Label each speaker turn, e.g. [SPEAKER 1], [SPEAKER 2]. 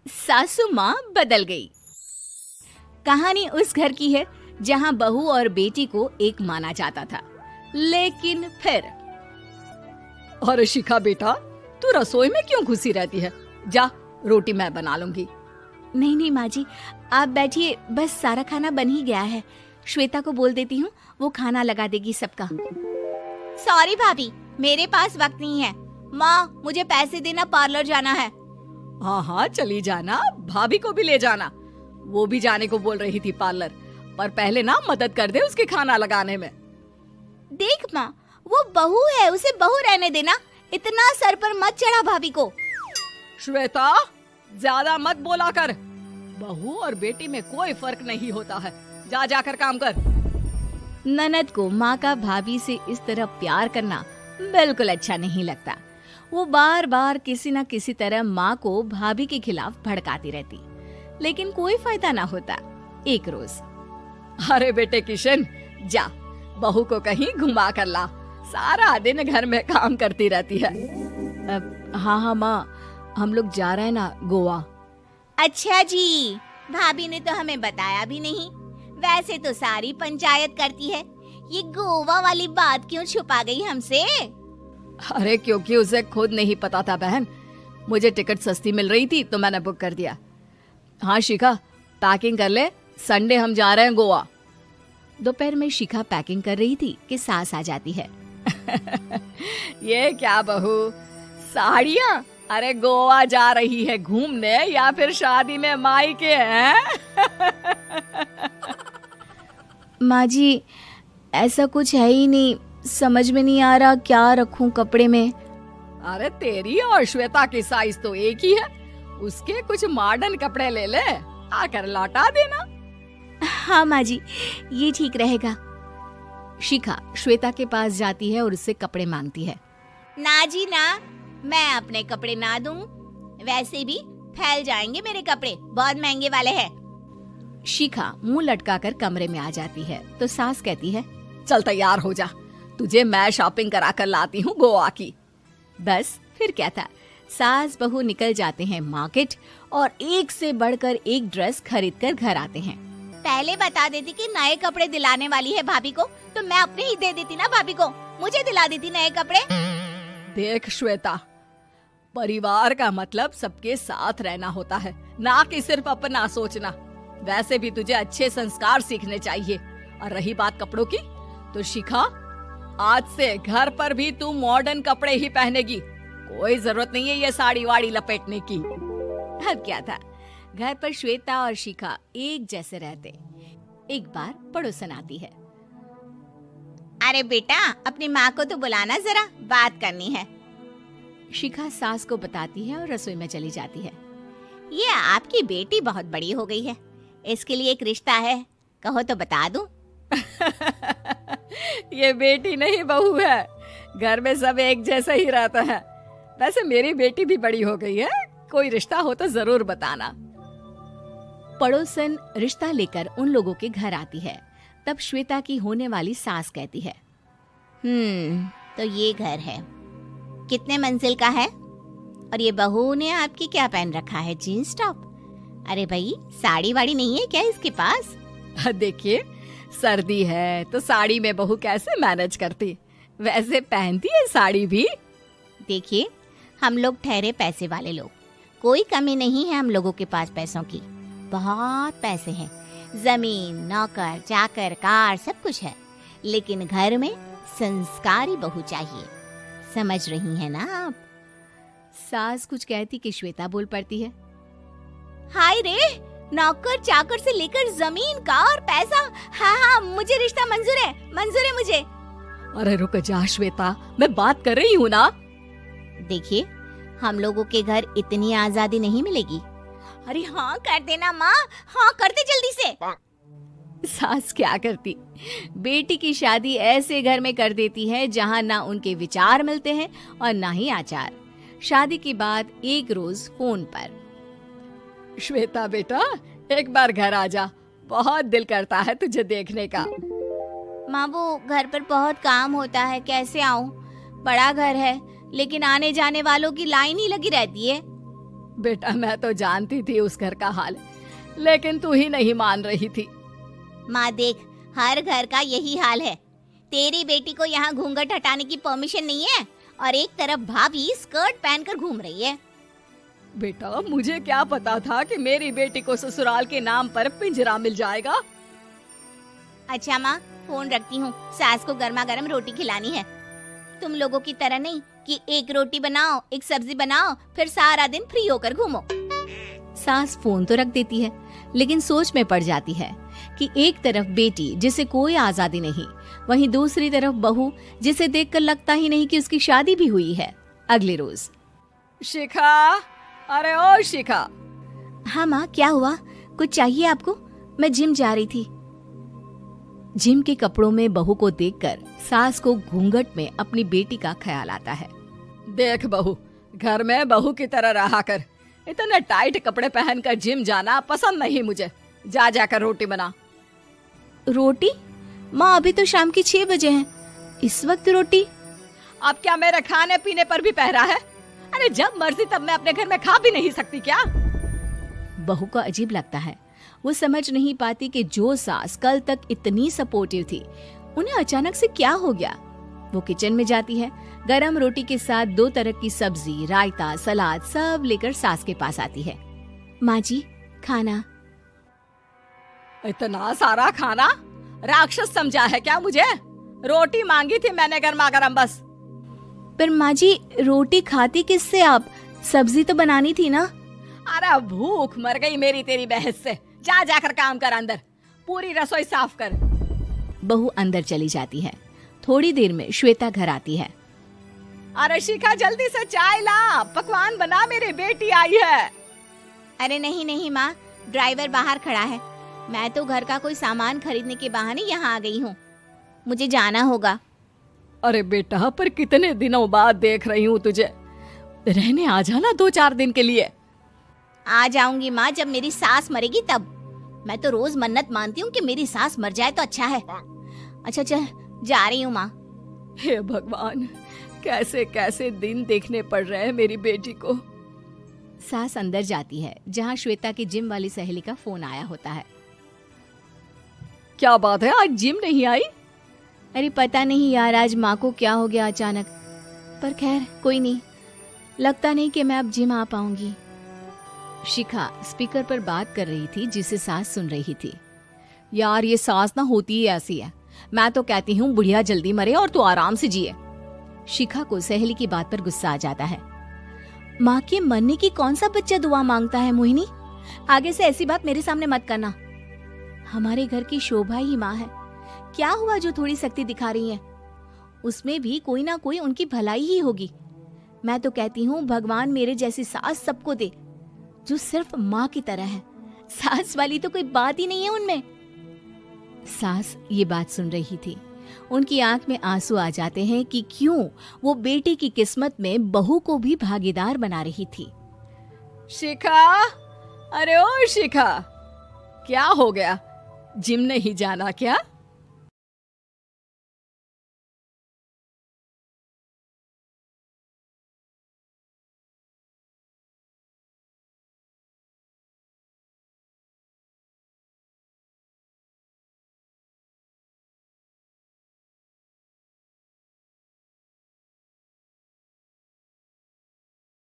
[SPEAKER 1] सासू माँ बदल गई। कहानी उस घर की है जहाँ बहू और बेटी को एक माना जाता था, लेकिन फिर
[SPEAKER 2] अरे शिखा बेटा, तू रसोई में क्यों घुसी रहती है? जा, रोटी मैं बना लूंगी।
[SPEAKER 1] नहीं नहीं माँ जी, आप बैठिए, बस सारा खाना बन ही गया है। श्वेता को बोल देती हूँ, वो खाना लगा देगी सबका। सॉरी भाभी, मेरे पास वक्त नहीं है। माँ, मुझे पैसे देना, पार्लर जाना है।
[SPEAKER 2] हाँ हाँ चली जाना, भाभी को भी ले जाना। वो भी जाने को बोल रही थी पार्लर, पर पहले ना मदद कर दे उसके खाना लगाने में।
[SPEAKER 1] देख माँ, वो बहू है, उसे बहू रहने देना, इतना सर पर मत चढ़ा भाभी को।
[SPEAKER 2] श्वेता, ज्यादा मत बोला कर। बहू और बेटी में कोई फर्क नहीं होता है। जा जाकर काम कर।
[SPEAKER 1] ननद को माँ का भाभी से इस तरह प्यार करना बिल्कुल अच्छा नहीं लगता। वो बार बार किसी न किसी तरह माँ को भाभी के खिलाफ भड़काती रहती, लेकिन कोई फायदा ना होता। एक रोज,
[SPEAKER 2] अरे बेटे किशन, जा बहू को कहीं घुमा कर ला, सारा दिन घर में काम करती रहती है।
[SPEAKER 1] हाँ हाँ माँ, हम लोग जा रहे हैं ना गोवा। अच्छा जी, भाभी ने तो हमें बताया भी नहीं। वैसे तो सारी पंचायत करती है, ये गोवा वाली बात क्यों छुपा गई हमसे?
[SPEAKER 2] अरे क्योंकि उसे खुद नहीं पता था बहन। मुझे टिकट सस्ती मिल रही थी तो मैंने बुक कर दिया। हाँ शिखा, पैकिंग कर ले, संडे हम जा रहे हैं गोवा।
[SPEAKER 1] दोपहर में शिखा पैकिंग कर रही थी कि सास आ जाती है।
[SPEAKER 2] ये क्या बहू, साड़ियाँ? अरे गोवा जा रही है घूमने या फिर शादी में मायके हैं?
[SPEAKER 1] माँ जी, ऐसा कुछ है ही नहीं, समझ में नहीं आ रहा क्या रखूं कपड़े में।
[SPEAKER 2] अरे तेरी और श्वेता की साइज तो एक ही है, उसके कुछ मॉडर्न कपड़े ले ले, आकर लौटा देना।
[SPEAKER 1] हाँ माँ जी, ये ठीक रहेगा। शिखा श्वेता के पास जाती है और उससे कपड़े मांगती है। ना जी ना, मैं अपने कपड़े ना दूं, वैसे भी फैल जाएंगे मेरे कपड़े, बहुत महंगे वाले हैं। शिखा मुंह लटकाकर कमरे में आ जाती है तो सास कहती है,
[SPEAKER 2] चल तैयार हो जा, तुझे मैं शॉपिंग करा कर लाती हूँ गोवा की।
[SPEAKER 1] बस फिर क्या था, सास बहू निकल जाते हैं मार्केट और एक से बढ़कर एक ड्रेस खरीद कर घर आते हैं। पहले बता देती कि नए कपड़े दिलाने वाली है भाभी को, तो मैं अपने ही दे देती ना भाभी को, मुझे दिला देती नए कपड़े।
[SPEAKER 2] देख श्वेता, परिवार का मतलब सबके साथ रहना होता है, ना कि सिर्फ अपना सोचना। वैसे भी तुझे अच्छे संस्कार सीखने चाहिए। और रही बात कपड़ों की, तो शिखा, आज से घर पर भी तू मॉडर्न कपड़े ही पहनेगी। कोई जरूरत नहीं है ये साड़ी वाड़ी लपेटने की।
[SPEAKER 1] अब क्या था, घर पर श्वेता और शिखा एक जैसे रहते। एक बार पड़ोसन आती है। अरे बेटा, अपनी माँ को तो बुलाना जरा, बात करनी है। शिखा सास को बताती है और रसोई में चली जाती है। ये आपकी बेटी बहुत बड़ी हो गई है, इसके लिए एक रिश्ता है, कहो तो बता दूं।
[SPEAKER 2] ये बेटी नहीं बहू है, घर में सब एक जैसा ही रहता है। वैसे मेरी बेटी भी बड़ी हो गई है, कोई रिश्ता हो तो जरूर बताना।
[SPEAKER 1] पड़ोसन रिश्ता लेकर उन लोगों के घर आती है। तब श्वेता की होने वाली सास कहती है, तो ये घर है, कितने मंजिल का है? और ये बहू ने आपकी क्या पहन रखा है, जीन्स टॉप? अरे भाई, साड़ी वाड़ी नहीं है क्या इसके पास?
[SPEAKER 2] देखिए, सर्दी है तो साड़ी में बहू कैसे मैनेज करती, वैसे पहनती है साड़ी भी।
[SPEAKER 1] देखिए, हम लोग ठहरे पैसे वाले लोग, कोई कमी नहीं है हम लोगों के पास पैसों की, बहुत पैसे हैं, जमीन, नौकर चाकर, कार, सब कुछ है, लेकिन घर में संस्कारी बहू चाहिए। समझ रही हैं ना आप? सास कुछ कहती कि श्वेता बोल पड़ती है, हाय रे, नौकर चाकर से लेकर जमीन, कार, पैसा, हाँ हाँ मुझे रिश्ता मंजूर है, मंजूर है मुझे।
[SPEAKER 2] अरे रुक जा श्वेता, मैं बात कर रही हूँ ना।
[SPEAKER 1] देखिए, हम लोगों के घर इतनी आजादी नहीं मिलेगी। अरे हाँ कर देना माँ, हाँ कर दे जल्दी से। सास क्या करती, बेटी की शादी ऐसे घर में कर देती है जहाँ ना उनके विचार मिलते हैं और ना ही आचार। शादी के बाद एक रोज फोन पर,
[SPEAKER 2] श्वेता बेटा, एक बार घर आ जा, बहुत दिल करता है तुझे देखने का।
[SPEAKER 1] माँ, वो घर पर बहुत काम होता है, कैसे आऊँ? बड़ा घर है, लेकिन आने जाने वालों की लाइन ही लगी रहती है।
[SPEAKER 2] बेटा मैं तो जानती थी उस घर का हाल, लेकिन तू ही नहीं मान रही थी।
[SPEAKER 1] माँ देख, हर घर का यही हाल है। तेरी बेटी को यहाँ घूंघट हटाने की परमिशन नहीं है और एक तरफ भाभी स्कर्ट पहनकर घूम रही है।
[SPEAKER 2] बेटा मुझे क्या पता था कि मेरी बेटी को ससुराल के नाम पर पिंजरा मिल जाएगा।
[SPEAKER 1] अच्छा माँ, फोन रखती हूँ, सास को गर्मा गर्म रोटी खिलानी है। तुम लोगों की तरह नहीं कि एक रोटी बनाओ, एक सब्जी बनाओ, फिर सारा दिन फ्री होकर घूमो। सास फोन तो रख देती है, लेकिन सोच में पड़ जाती है कि एक तरफ बेटी जिसे कोई आजादी नहीं, वहीं दूसरी तरफ बहू जिसे देखकर लगता ही नहीं कि उसकी शादी भी हुई है। अगले रोज।
[SPEAKER 2] शिखा, अरे ओ शिखा।
[SPEAKER 1] हाँ माँ, क्या हुआ? कुछ चाहिए आपको? मैं जिम जा रही थी। जिम के कपड़ों में बहू को देखकर सास को घूंघट में अपनी बेटी का ख्याल आता है।
[SPEAKER 2] देख बहू, घर में बहू की तरह रहा कर। इतने टाइट कपड़े पहनकर जिम जाना पसंद नहीं मुझे। जा जाकर रोटी बना।
[SPEAKER 1] रोटी? माँ अभी तो शाम के 6 बजे हैं, इस वक्त रोटी?
[SPEAKER 2] अब क्या मेरे खाने पीने पर भी पहरा है? अरे जब मर्जी तब मैं अपने घर में खा भी नहीं सकती क्या?
[SPEAKER 1] बहू को अजीब लगता है। वो समझ नहीं पाती कि जो सास कल तक इतनी सपोर्टिव थी, उन्हें अचानक से क्या हो गया। वो किचन में जाती है, गरम रोटी के साथ 2 तरह की सब्जी, रायता, सलाद सब लेकर सास के पास आती है। माँ जी, खाना।
[SPEAKER 2] इतना सारा खाना? राक्षस समझा है क्या मुझे? रोटी मांगी थी मैंने गर्मा गर्म बस।
[SPEAKER 1] पर माँ जी, रोटी खाती किससे आप? सब्जी तो बनानी थी ना।
[SPEAKER 2] अरे भूख मर गई मेरी तेरी बहस से। जा जाकर काम कर, अंदर पूरी रसोई साफ कर।
[SPEAKER 1] बहू अंदर चली जाती है। थोड़ी देर में श्वेता घर आती है।
[SPEAKER 2] अरे शिखा जल्दी से चाय ला, पकवान बना, मेरी बेटी आई है।
[SPEAKER 1] अरे नहीं नहीं माँ, ड्राइवर बाहर खड़ा है। मैं तो घर का कोई सामान खरीदने के बहाने यहाँ आ गई हूँ, मुझे जाना होगा।
[SPEAKER 2] अरे बेटा, पर कितने दिनों बाद देख रही हूँ तुझे, रहने आ जाना 2-4 दिन के लिए।
[SPEAKER 1] आ जाऊंगी माँ, जब मेरी सास मरेगी तब। मैं तो रोज मन्नत मानती हूँ कि मेरी सास मर जाए तो अच्छा है। अच्छा चल, जा रही हूँ माँ।
[SPEAKER 2] हे भगवान, कैसे कैसे दिन देखने पड़ रहे हैं मेरी बेटी को।
[SPEAKER 1] सास अंदर जाती है, जहाँ श्वेता की जिम वाली सहेली का फोन आया होता है।
[SPEAKER 2] क्या बात है, आज जिम नहीं आई?
[SPEAKER 1] अरे पता नहीं यार, आज माँ को क्या हो गया अचानक। पर खैर कोई नहीं, लगता नहीं कि मैं अब जिम आ पाऊंगी। शिखा स्पीकर पर बात कर रही थी, जिसे सास सुन रही थी।
[SPEAKER 2] यार ये सास ना होती ही ऐसी है। मैं तो कहती हूँ बुढ़िया जल्दी मरे और तू आराम से जिए।
[SPEAKER 1] शिखा को सहेली की बात पर गुस्सा आ जाता है। माँ के मरने की कौन सा बच्चा दुआ मांगता है मोहिनी? आगे से ऐसी बात मेरे सामने मत करना। हमारे घर की शोभा ही माँ है। क्या हुआ जो थोड़ी सख्ती दिखा रही है? उसमें भी कोई ना कोई उनकी भलाई ही होगी। मैं तो कहती हूँ भगवान मेरे जैसी सास सबको दे, जो सिर्फ माँ की तरह है। सास वाली तो कोई बात ही नहीं है उनमें। सास ये बात सुन रही थी। उनकी आंख में आंसू आ जाते हैं कि क्यों वो बेटी की किस्मत में बहू को भी भागीदार बना रही थी।
[SPEAKER 2] शिखा, अरे ओ शिखा, क्या हो गया? जिम नहीं जाना क्या?